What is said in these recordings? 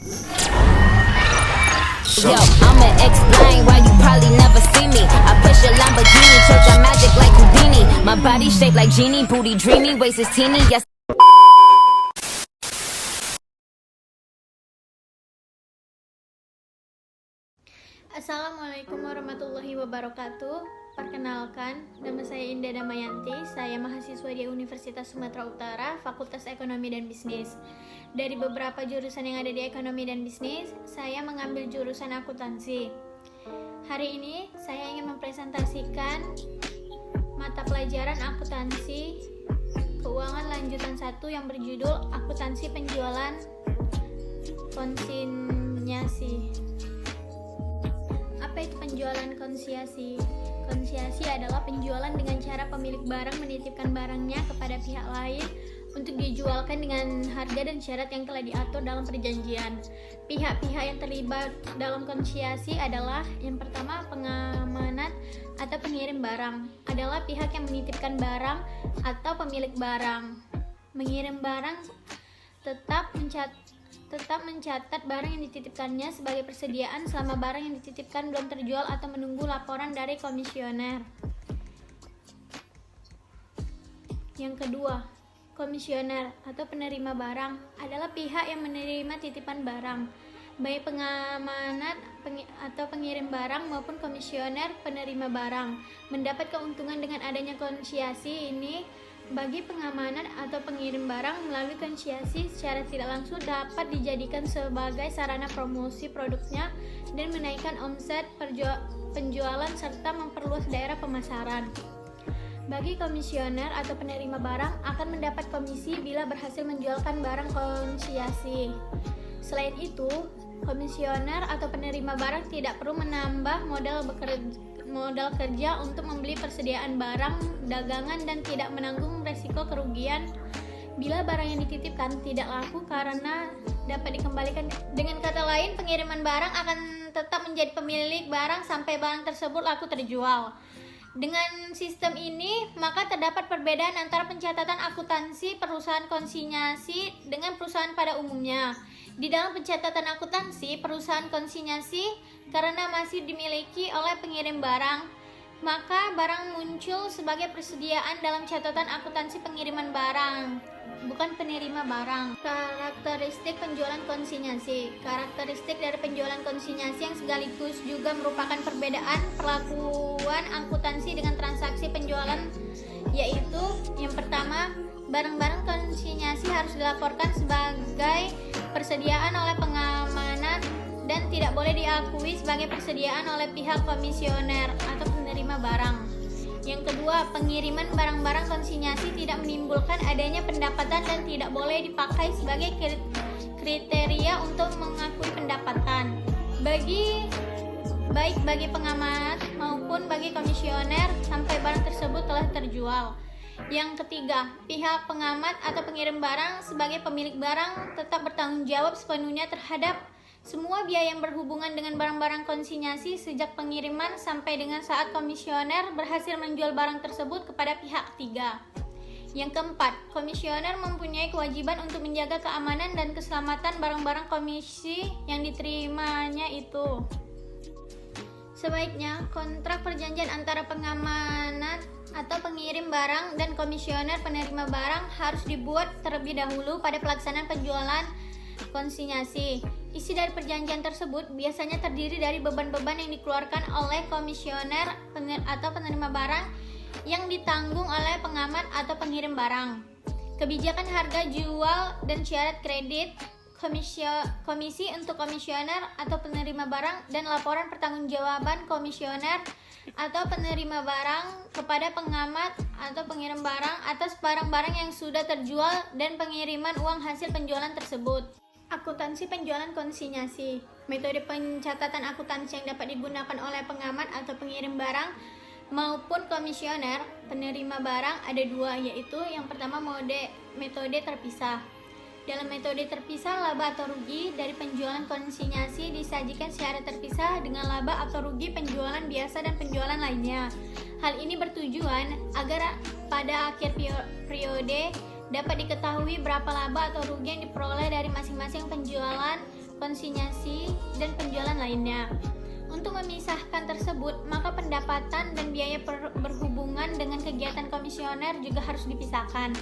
Yo, I'ma explain why you probably never see me. I push a Lamborghini, church I magic like Houdini. My body shaped like genie, booty dreamy, waist is teeny. Yes. Assalamualaikum warahmatullahi wabarakatuh. Perkenalkan, nama saya Indah Damayanti. Saya mahasiswa di Universitas Sumatera Utara, Fakultas Ekonomi dan Bisnis. Dari beberapa jurusan yang ada di Ekonomi dan Bisnis, saya mengambil jurusan akuntansi. Hari ini saya ingin mempresentasikan mata pelajaran akuntansi keuangan lanjutan 1 yang berjudul Akuntansi Penjualan Konsinyasi. Apa itu penjualan konsinyasi? Konsinyasi adalah penjualan dengan cara pemilik barang menitipkan barangnya kepada pihak lain untuk dijualkan dengan harga dan syarat yang telah diatur dalam perjanjian. Pihak-pihak yang terlibat dalam konsinyasi adalah yang pertama, pengamanat atau pengirim barang adalah pihak yang menitipkan barang atau pemilik barang. Mengirim barang tetap mencatat barang yang dititipkannya sebagai persediaan selama barang yang dititipkan belum terjual atau menunggu laporan dari komisioner. Yang kedua, komisioner atau penerima barang adalah pihak yang menerima titipan barang, baik pengamanat atau pengirim barang maupun komisioner penerima barang. Mendapat keuntungan dengan adanya konsinyasi ini, bagi pengamanan atau pengirim barang melalui konsinyasi secara tidak langsung dapat dijadikan sebagai sarana promosi produknya dan menaikkan omset penjualan serta memperluas daerah pemasaran. Bagi komisioner atau penerima barang akan mendapat komisi bila berhasil menjualkan barang konsinyasi. Selain itu, komisioner atau penerima barang tidak perlu menambah modal kerja untuk membeli persediaan barang dagangan dan tidak menanggung resiko kerugian bila barang yang dititipkan tidak laku karena dapat dikembalikan. Dengan kata lain, pengiriman barang akan tetap menjadi pemilik barang sampai barang tersebut laku terjual. Dengan sistem ini, maka terdapat perbedaan antara pencatatan akuntansi perusahaan konsinyasi dengan perusahaan pada umumnya. Di dalam pencatatan akuntansi perusahaan konsinyasi, karena masih dimiliki oleh pengirim barang, maka barang muncul sebagai persediaan dalam catatan akuntansi pengiriman barang, bukan penerima barang. Karakteristik penjualan konsinyasi. Karakteristik dari penjualan konsinyasi yang sekaligus juga merupakan perbedaan perlakuan akuntansi dengan transaksi penjualan, yaitu yang pertama, barang-barang konsinyasi harus dilaporkan sebagai persediaan oleh pengamanan dan tidak boleh diakui sebagai persediaan oleh pihak komisioner atau penerima barang. Yang kedua, pengiriman barang-barang konsinyasi tidak menimbulkan adanya pendapatan dan tidak boleh dipakai sebagai kriteria untuk mengakui pendapatan baik bagi pengamat maupun bagi komisioner sampai barang tersebut telah terjual. Yang ketiga, pihak pengamat atau pengirim barang sebagai pemilik barang tetap bertanggung jawab sepenuhnya terhadap semua biaya yang berhubungan dengan barang-barang konsinyasi sejak pengiriman sampai dengan saat komisioner berhasil menjual barang tersebut kepada pihak ketiga. Yang keempat, komisioner mempunyai kewajiban untuk menjaga keamanan dan keselamatan barang-barang komisi yang diterimanya itu. Sebaiknya, kontrak perjanjian antara pengamanat atau pengirim barang dan komisioner penerima barang harus dibuat terlebih dahulu pada pelaksanaan penjualan konsinyasi. Isi dari perjanjian tersebut biasanya terdiri dari beban-beban yang dikeluarkan oleh komisioner atau penerima barang yang ditanggung oleh pengamat atau pengirim barang. Kebijakan harga jual dan syarat kredit, komisi untuk komisioner atau penerima barang, dan laporan pertanggungjawaban komisioner atau penerima barang kepada pengamat atau pengirim barang atas barang-barang yang sudah terjual dan pengiriman uang hasil penjualan tersebut. Akuntansi penjualan konsinyasi. Metode pencatatan akuntansi yang dapat digunakan oleh pengamat atau pengirim barang maupun komisioner penerima barang ada dua, yaitu yang pertama metode terpisah. Dalam metode terpisah, laba atau rugi dari penjualan konsinyasi disajikan secara terpisah dengan laba atau rugi penjualan biasa dan penjualan lainnya. Hal ini bertujuan agar pada akhir periode dapat diketahui berapa laba atau rugi yang diperoleh dari masing-masing penjualan konsinyasi, dan penjualan lainnya. Untuk memisahkan tersebut, maka pendapatan dan biaya berhubungan dengan kegiatan komisioner juga harus dipisahkan.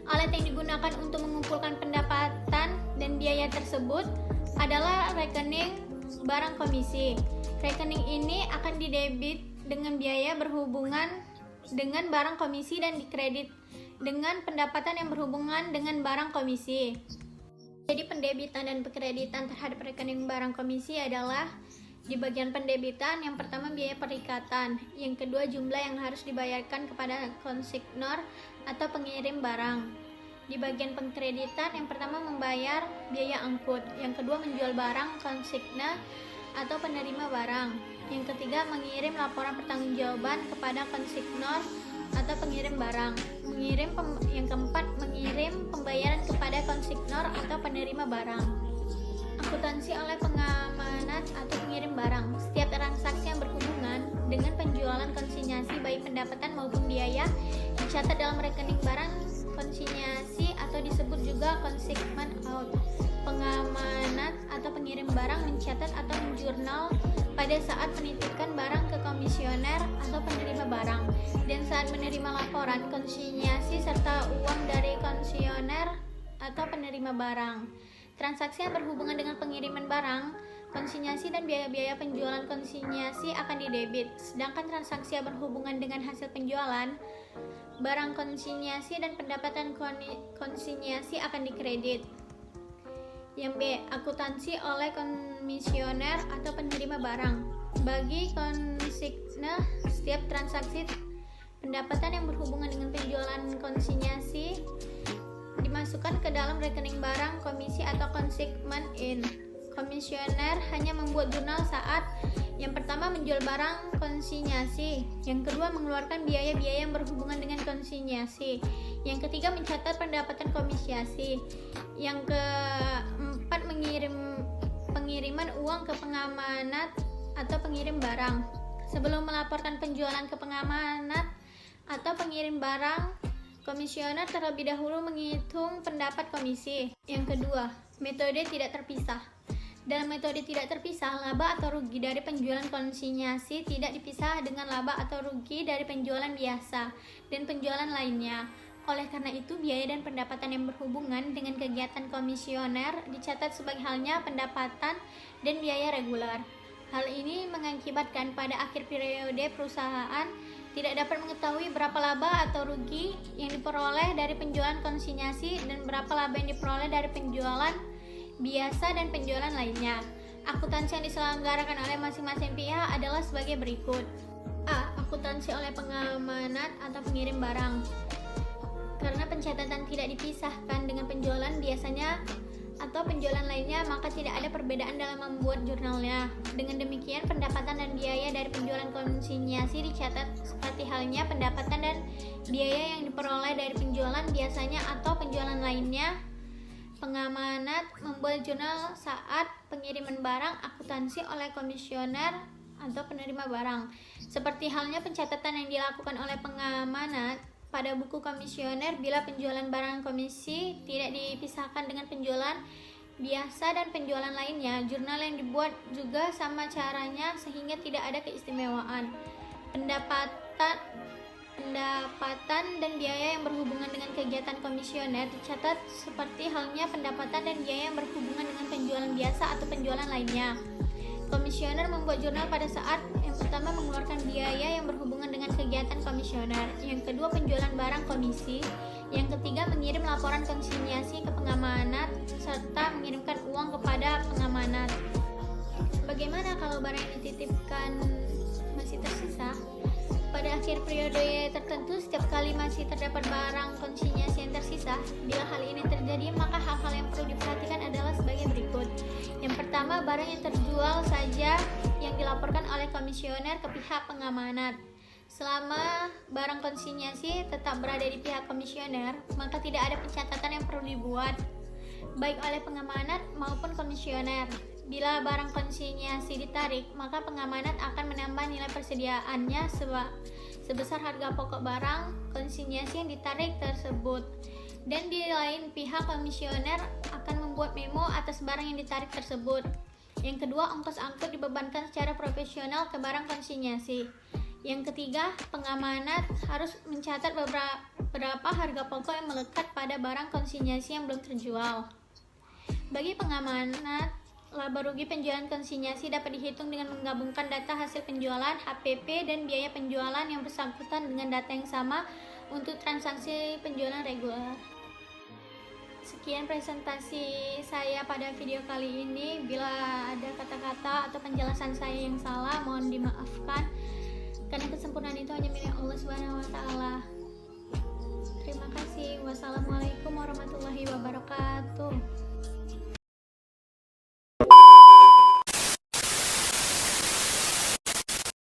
Alat yang digunakan untuk mengumpulkan pendapatan dan biaya tersebut adalah rekening barang komisi. Rekening ini akan didebit dengan biaya berhubungan dengan barang komisi dan dikredit dengan pendapatan yang berhubungan dengan barang komisi. Jadi pendebitan dan penkreditan terhadap rekening barang komisi adalah di bagian pendebitan, yang pertama biaya perikatan, yang kedua jumlah yang harus dibayarkan kepada konsignor atau pengirim barang. Di bagian pengkreditan, yang pertama membayar biaya angkut, yang kedua menjual barang konsigna atau penerima barang, yang ketiga mengirim laporan pertanggungjawaban kepada konsignor atau pengirim barang, yang keempat mengirim pembayaran kepada konsignor atau penerima barang. Akuntansi oleh pengamanat atau pengirim barang. Setiap transaksi yang berhubungan dengan penjualan konsinyasi baik pendapatan maupun biaya dicatat dalam rekening barang konsinyasi atau disebut juga consignment out. Pengamanat atau pengirim barang mencatat atau menjurnal pada saat menitipkan barang ke komisioner atau penerima barang dan saat menerima laporan konsinyasi serta uang dari komisioner atau penerima barang. Transaksi yang berhubungan dengan pengiriman barang, konsinyasi dan biaya-biaya penjualan konsinyasi akan didebit, sedangkan transaksi yang berhubungan dengan hasil penjualan, barang konsinyasi dan pendapatan konsinyasi akan dikredit. Yang B. Akuntansi oleh komisioner atau penerima barang. Bagi konsigna, setiap transaksi pendapatan yang berhubungan dengan penjualan konsinyasi dimasukkan ke dalam rekening barang komisi atau consignment in. Komisioner hanya membuat jurnal saat yang pertama menjual barang konsinyasi, yang kedua mengeluarkan biaya-biaya yang berhubungan dengan konsinyasi, yang ketiga mencatat pendapatan komisiasi, yang keempat pengiriman uang ke pengamanat atau pengirim barang. Sebelum melaporkan penjualan ke pengamanat atau pengirim barang, komisioner terlebih dahulu menghitung pendapat komisi. Yang kedua, metode tidak terpisah. Dalam metode tidak terpisah, laba atau rugi dari penjualan konsinyasi tidak dipisah dengan laba atau rugi dari penjualan biasa dan penjualan lainnya. Oleh karena itu, biaya dan pendapatan yang berhubungan dengan kegiatan komisioner dicatat sebagai halnya pendapatan dan biaya reguler. Hal ini mengakibatkan pada akhir periode perusahaan tidak dapat mengetahui berapa laba atau rugi yang diperoleh dari penjualan konsinyasi dan berapa laba yang diperoleh dari penjualan biasa dan penjualan lainnya. Akuntansi yang diselenggarakan oleh masing-masing pihak adalah sebagai berikut. A. Akuntansi oleh pengamanat atau pengirim barang. Karena pencatatan tidak dipisahkan dengan penjualan biasanya atau penjualan lainnya, maka tidak ada perbedaan dalam membuat jurnalnya. Dengan demikian, pendapatan dan biaya dari penjualan konsinyasi dicatat seperti halnya pendapatan dan biaya yang diperoleh dari penjualan biasanya atau penjualan lainnya. Pengamanat membuat jurnal saat pengiriman barang akuntansi oleh komisioner atau penerima barang. Seperti halnya pencatatan yang dilakukan oleh pengamanat pada buku komisioner bila penjualan barang komisi tidak dipisahkan dengan penjualan biasa dan penjualan lainnya. Jurnal yang dibuat juga sama caranya sehingga tidak ada keistimewaan. Pendapatan dan biaya yang berhubungan dengan kegiatan komisioner dicatat seperti halnya pendapatan dan biaya yang berhubungan dengan penjualan biasa atau penjualan lainnya. Komisioner membuat jurnal pada saat yang pertama mengeluarkan biaya yang berhubungan dengan kegiatan komisioner, yang kedua penjualan barang komisi, yang ketiga mengirim laporan konsinyasi ke pengamanat serta mengirimkan uang kepada pengamanat. Bagaimana kalau barang yang dititipkan masih tersisa? Pada akhir periode tertentu, setiap kali masih terdapat barang konsinyasi yang tersisa. Bila hal ini terjadi, maka hal-hal yang perlu diperhatikan adalah sebagai berikut. Yang pertama, barang yang terjual saja yang dilaporkan oleh komisioner ke pihak pengamanat. Selama barang konsinyasi tetap berada di pihak komisioner, maka tidak ada pencatatan yang perlu dibuat, baik oleh pengamanat maupun komisioner. Bila barang konsinyasi ditarik, maka pengamanat akan menambah nilai persediaannya sebesar harga pokok barang konsinyasi yang ditarik tersebut. Dan di lain pihak, komisioner akan membuat memo atas barang yang ditarik tersebut. Yang kedua, ongkos angkut dibebankan secara profesional ke barang konsinyasi. Yang ketiga, pengamanat harus mencatat berapa harga pokok yang melekat pada barang konsinyasi yang belum terjual. Bagi pengamanat, laba rugi penjualan konsinyasi dapat dihitung dengan menggabungkan data hasil penjualan, HPP, dan biaya penjualan yang bersangkutan dengan data yang sama untuk transaksi penjualan reguler. Sekian presentasi saya pada video kali ini. Bila ada kata-kata atau penjelasan saya yang salah, mohon dimaafkan. Karena kesempurnaan itu hanya milik Allah Subhanahu wa taala. Terima kasih. Wassalamualaikum warahmatullahi wabarakatuh.